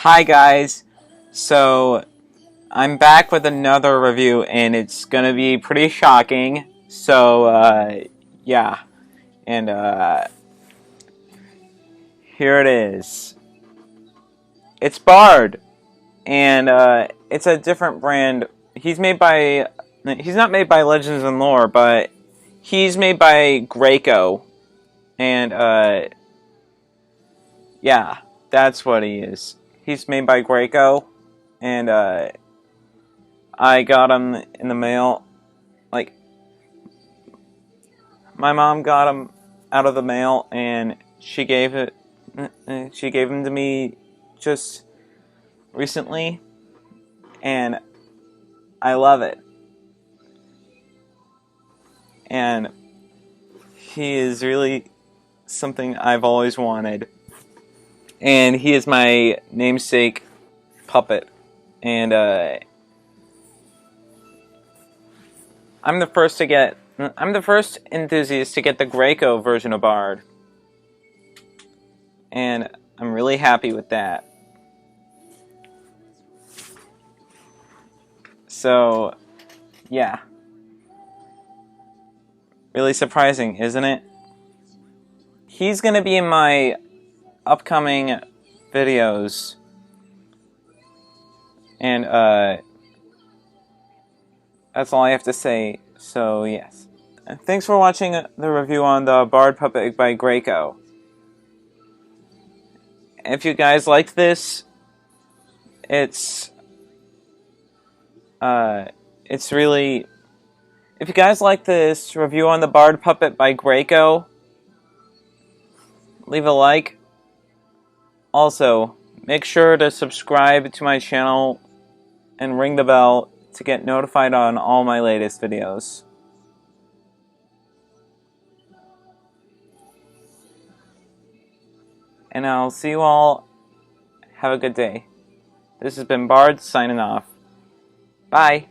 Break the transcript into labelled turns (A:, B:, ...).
A: Hi guys, so I'm back with another review and it's gonna be pretty shocking. So yeah, and here it is. It's Bard, and it's a different brand. He's not made by Legends and Lore, but he's made by Graco, and yeah, that's what he is. He's made by Graco, and I got him in the mail. Like, my mom got him out of the mail, and she gave him to me just recently, and I love it. And he is really something I've always wanted. And he is my namesake puppet. And I'm the first enthusiast to get the Graco version of Bard. And I'm really happy with that. So, yeah. Really surprising, isn't it? He's gonna be in my upcoming videos. And, that's all I have to say. So, yes. Thanks for watching the review on the Bard Puppet by Graco. If you guys liked this, it's really... If you guys like this review on the Bard Puppet by Graco, leave a like. Also, make sure to subscribe to my channel and ring the bell to get notified on all my latest videos. And I'll see you all. Have a good day. This has been Bard signing off. Bye.